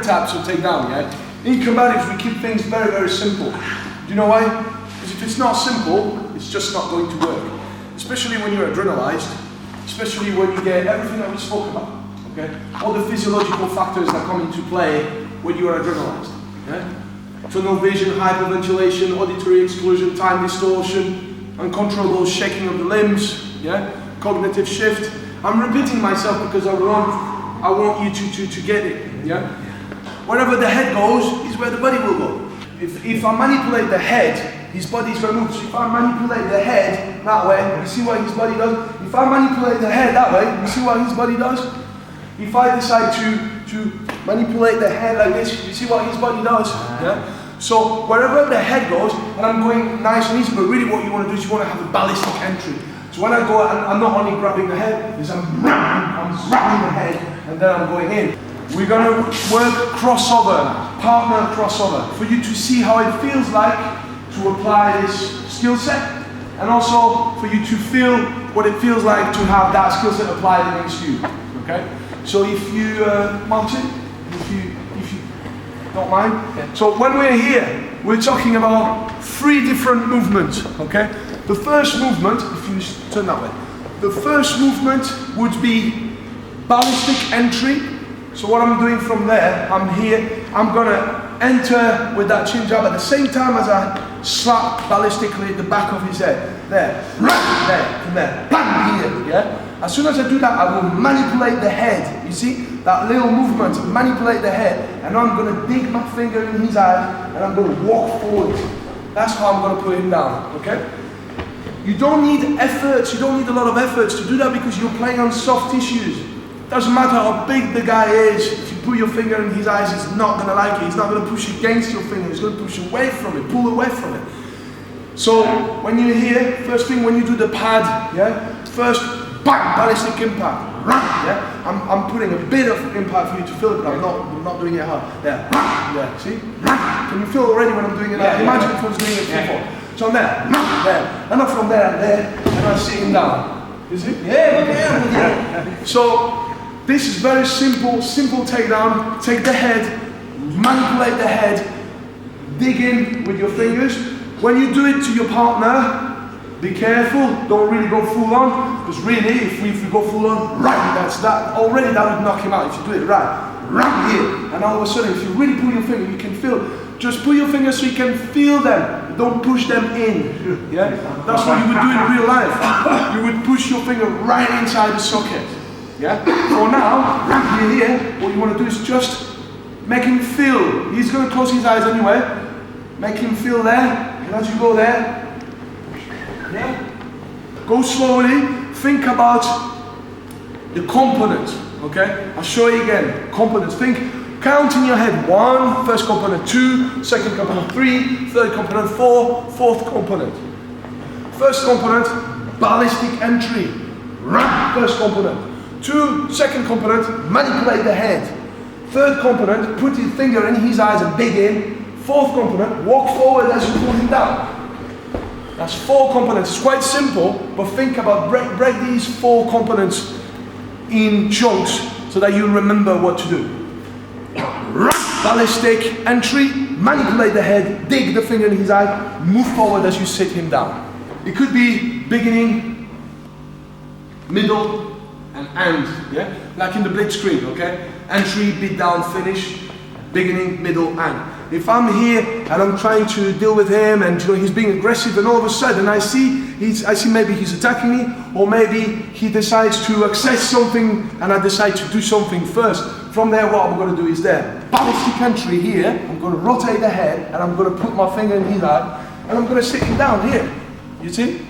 types of takedown, yeah? In combatives, we keep things very, very simple. Do you know why? Because if it's not simple, it's just not going to work. Especially when you're adrenalized, especially when you get everything that we spoke about, okay? All the physiological factors that come into play when you are adrenalized, okay? Tunnel vision, hyperventilation, auditory exclusion, time distortion, uncontrollable shaking of the limbs, yeah? Cognitive shift. I'm repeating myself because I want you to get it, yeah? Wherever the head goes is where the body will go. If I manipulate the head, his body's going to move. So if I manipulate the head that way, you see what his body does? If I manipulate the head that way, you see what his body does? If I decide to manipulate the head like this, you see what his body does? Yeah? So wherever the head goes, and I'm going nice and easy, but really what you want to do is you want to have a ballistic entry. So when I go, I'm not only grabbing the head, is I'm grabbing the head, and then I'm going in. We're going to work crossover, partner crossover, for you to see how it feels like to apply this skill set, and also for you to feel what it feels like to have that skill set applied against you. Okay? So if you, Martin, if you don't mind. Okay. So when we're here, we're talking about 3 different movements. Okay? The first movement, if you turn that way, the first movement would be ballistic entry. So what I'm doing from there, I'm here, I'm gonna enter with that chin jab at the same time as I slap ballistically the back of his head. There, there, from there, bang, here, yeah? As soon as I do that, I will manipulate the head. You see? That little movement, manipulate the head, and I'm gonna dig my finger in his eye, and I'm gonna walk forward. That's how I'm gonna put him down, okay? You don't need efforts, you don't need a lot of efforts to do that because you're playing on soft tissues. Doesn't matter how big the guy is, if you put your finger in his eyes, he's not going to like it. He's not going to push against your finger, he's going to push away from it, pull away from it. So when you're here, first thing when you do the pad, yeah, first bang, ballistic impact, yeah, I'm putting a bit of impact for you to feel it, but I'm not doing it hard. There, yeah, see? Can you feel already when I'm doing it? Yeah, imagine if I was doing it before. So I'm there, and I'm from there and there, and I'm sitting down. You see? Yeah. So this is very simple takedown. Take the head, manipulate the head, dig in with your fingers. When you do it to your partner, be careful, don't really go full on, because really if we go full on, right, that would knock him out if you do it right here. And all of a sudden, if you really pull your finger, you can feel, just pull your fingers so you can feel them, don't push them in, yeah? That's what you would do in real life. You would push your finger right inside the socket. Yeah? For now, you're here, what you want to do is just make him feel. He's going to close his eyes anyway. Make him feel there, and as you go there, yeah? Go slowly, think about the components, okay? I'll show you again, components. Count in your head, 1, first component, 2, second component, 3, third component, 4, fourth component. First component, ballistic entry, first component. 2, second component, manipulate the head. Third component, put your finger in his eyes and dig in. Fourth component, walk forward as you pull him down. That's 4 components. It's quite simple, but think about break these 4 components in chunks so that you remember what to do. Ballistic entry, manipulate the head, dig the finger in his eye, move forward as you sit him down. It could be beginning, middle, and end, yeah? Like in the blitzkrieg, okay? Entry, beat down, finish, beginning, middle, end. If I'm here and I'm trying to deal with him and he's being aggressive and all of a sudden I see maybe he's attacking me, or maybe he decides to access something and I decide to do something first. From there what I'm going to do is there. Ballistic entry here, I'm going to rotate the head and I'm going to put my finger in his eye and I'm going to sit him down here. You see?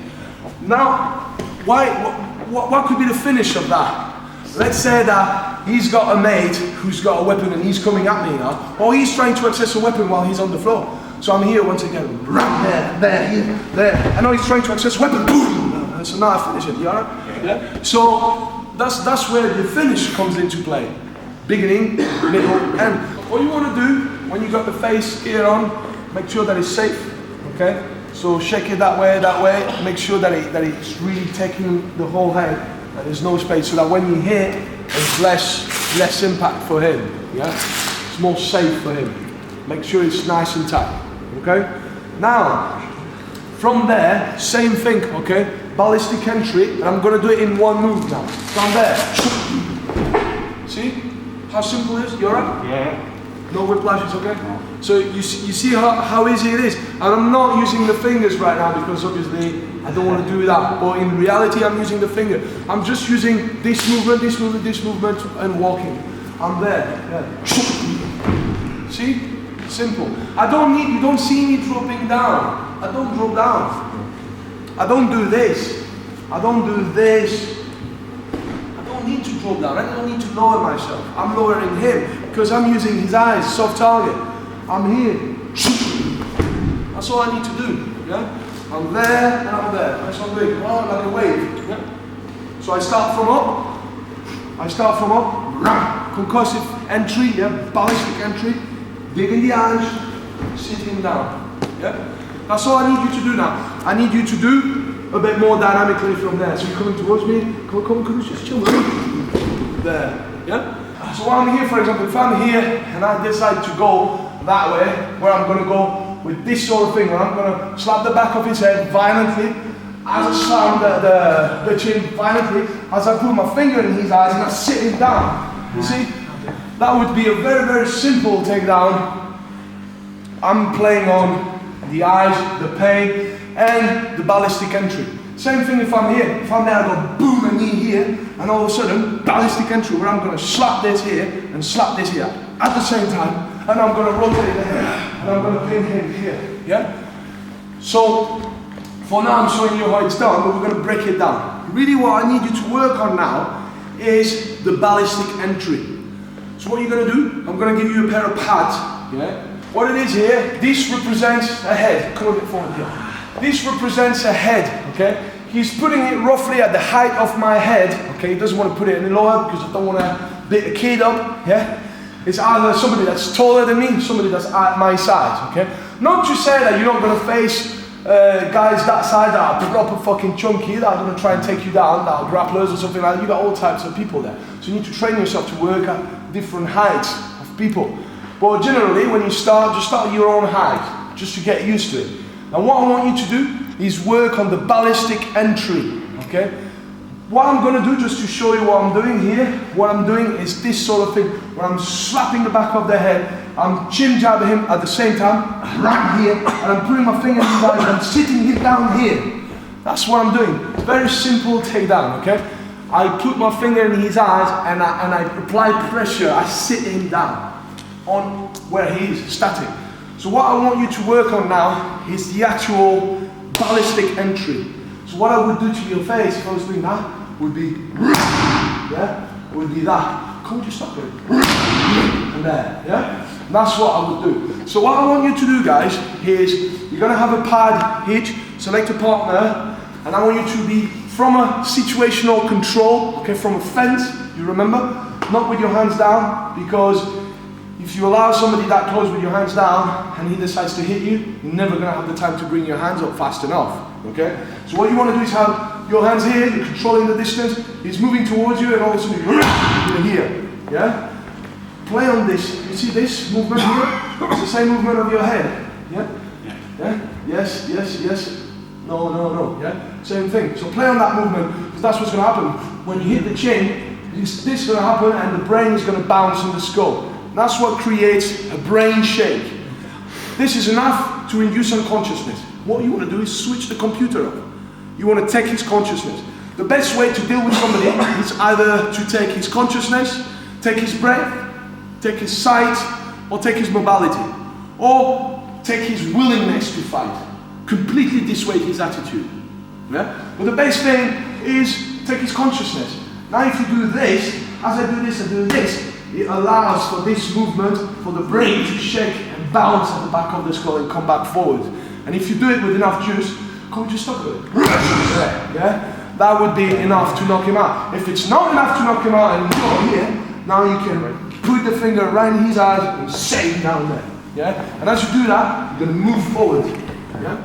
Now, what could be the finish of that? Let's say that he's got a mate who's got a weapon and he's coming at me now, or he's trying to access a weapon while he's on the floor. So I'm here once again, there, here, there. I know he's trying to access a weapon, boom! So now I finish it, you alright? Yeah? So that's where the finish comes into play. Beginning, middle, end. What you want to do when you got the face gear on, make sure that it's safe, okay? So shake it that way, make sure that it's really taking the whole head. There's no space so that when you hit, there's less impact for him. Yeah. So it's more safe for him. Make sure it's nice and tight, okay? Now, from there, same thing, okay? Ballistic entry, and I'm gonna do it in one move now. From there. See how simple it is? You alright? Yeah. No whiplashes, okay? No. So you see how easy it is. And I'm not using the fingers right now because obviously I don't want to do that. But in reality, I'm using the finger. I'm just using this movement, this movement, this movement, and walking. I'm there. Yeah. See? Simple. You don't see me dropping down. I don't drop down. I don't do this. I don't do this. I don't need to drop down. I don't need to lower myself. I'm lowering him because I'm using his eyes, soft target. I'm here. That's all I need to do. Yeah? I'm there and I'm there. That's what I'm doing. Oh, like a wave. Yeah? So I start from up. Concussive entry, yeah? Ballistic entry. Dig in the eyes, sit him down. Yeah? That's all I need you to do now. I need you to do a bit more dynamically from there. So you're coming towards me. Come, just chill. There. Yeah? So while I'm here, for example, if I'm here and I decide to go that way, where I'm going to go with this sort of thing, where I'm going to slap the back of his head violently, as I slam the chin violently, as I put my finger in his eyes and I sit him down. You see? That would be a very, very simple takedown. I'm playing on the eyes, the pain, and the ballistic entry. Same thing if I'm here. If I'm there, I go boom, a knee here, and all of a sudden, ballistic entry, where I'm going to slap this here and slap this here at the same time, and I'm going to rotate the head, and I'm going to pin him here. Yeah? So, for now, I'm showing you how it's done, but we're going to break it down. Really, what I need you to work on now is the ballistic entry. So what you're going to do, I'm going to give you a pair of pads. Yeah? What it is here, this represents a head. Come a bit forward here. This represents a head, okay? He's putting it roughly at the height of my head, okay? He doesn't want to put it any lower because I don't want to beat the kid up, yeah? It's either somebody that's taller than me, somebody that's at my size, okay? Not to say that you're not going to face guys that size that are proper fucking chunky, that are going to try and take you down, that are grapplers or something like that. You got all types of people there. So you need to train yourself to work at different heights of people. But generally, when you start, just start at your own height, just to get used to it. And what I want you to do is work on the ballistic entry, okay? What I'm going to do, just to show you what I'm doing here, what I'm doing is this sort of thing, where I'm slapping the back of the head, I'm chin jabbing him at the same time, right here, and I'm putting my finger in his eyes, and I'm sitting him down here. That's what I'm doing. Very simple takedown, okay? I put my finger in his eyes, and I apply pressure, I sit him down on where he is, static. So what I want you to work on now is the actual ballistic entry. So what I would do to your face if I was doing that would be, yeah, would be that. Can't you stop it? And there, yeah? And that's what I would do. So what I want you to do, guys, is you're gonna have a pad hitch, select a partner, and I want you to be from a situational control, okay, from a fence, you remember? Not with your hands down, because if you allow somebody that close with your hands down and he decides to hit you, you're never going to have the time to bring your hands up fast enough, okay? So what you want to do is have your hands here, you're controlling the distance, he's moving towards you and all of a sudden you're here, yeah? Play on this, you see this movement here? It's the same movement of your head, yeah? Yeah? Yes, yes, yes, no, no, no, yeah? Same thing, so play on that movement, because that's what's going to happen. When you hit the chin, this is going to happen and the brain is going to bounce in the skull. That's what creates a brain shake. This is enough to induce unconsciousness. What you want to do is switch the computer up. You want to take his consciousness. The best way to deal with somebody is either to take his consciousness, take his breath, take his sight, or take his mobility. Or take his willingness to fight. Completely dissuade his attitude. Yeah? But the best thing is take his consciousness. Now if you do this, as I do this, I do this, it allows for this movement, for the brain to shake and bounce at the back of the skull and come back forward. And if you do it with enough juice, can't you stop it? Yeah? That would be enough to knock him out. If it's not enough to knock him out and you're here, now you can put the finger right in his eyes and set him down there. Yeah? And as you do that, you're going to move forward. Yeah?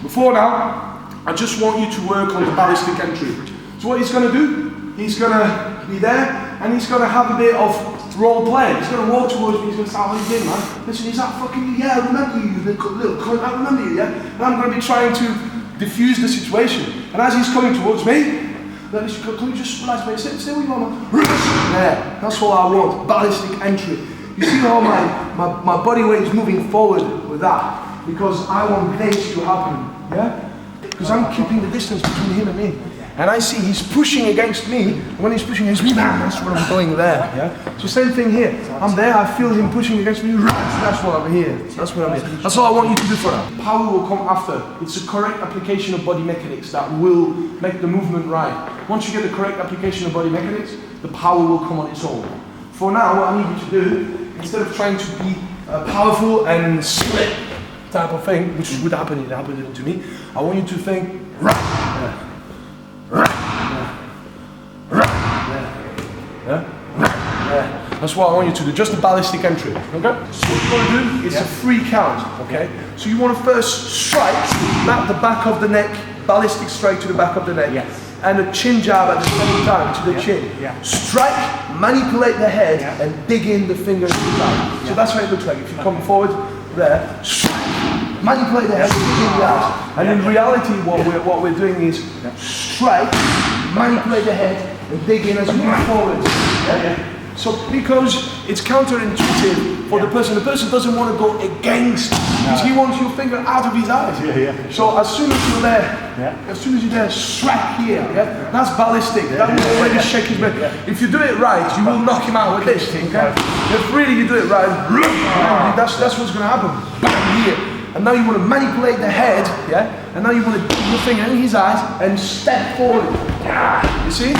Before now, I just want you to work on the ballistic entry. So what he's going to do, he's going to be there and he's going to have a bit of role playing. He's going to walk towards me, he's going to say, how you doing, man? Listen, he's that fucking, yeah, I remember you, little cunt, I remember you, yeah? And I'm going to be trying to diffuse the situation. And as he's coming towards me, then can you just relax, mate? Stay with you, man. There, that's what I want, ballistic entry. You see how my body weight is moving forward with that? Because I want this to happen, yeah? Because I'm keeping the distance between him and me. And I see he's pushing against me, and when he's pushing against me, that's what I'm going there, yeah? So same thing here. I'm there, I feel him pushing against me, that's what I'm here. That's what I'm here. That's all I want you to do for now. Power will come after. It's the correct application of body mechanics that will make the movement right. Once you get the correct application of body mechanics, the power will come on its own. For now, what I need you to do, instead of trying to be powerful and split type of thing, which would happen, it happened to me, I want you to think, that's what I want you to do, just a ballistic entry, okay? So what you're going to do is a free count, okay? So you want to first strike at the back of the neck, ballistic strike to the back of the neck, and a chin jab at the same time to the chin. Strike, manipulate the head, and dig in the fingers inside. So that's how it looks like. If you come forward, there, strike, manipulate the head, dig in the eyes. And in reality, what we're doing is strike, manipulate the head, and dig in as we move forward. So because it's counterintuitive for the person doesn't want to go against, because he wants your finger out of his eyes. So as soon as you're there, strike here. That's ballistic. That will already shake his head. If you do it right, you will knock him out with this thing. If really you do it right, that's what's going to happen. Bang here. And now you want to manipulate the head, and now you want to dig your finger in his eyes and step forward. You see?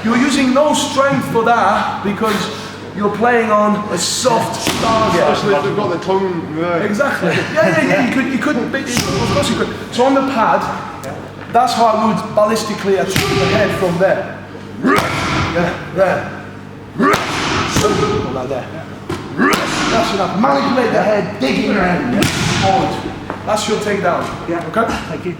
You're using no strength for that because you're playing on a soft target. Especially if they've got the tongue there. Exactly. You could, of course you could. So on the pad, that's how I would ballistically attack the head from there. There. Like that. That's enough. Manipulate the head, dig in your head. Forward. That's your takedown. Okay? Thank you.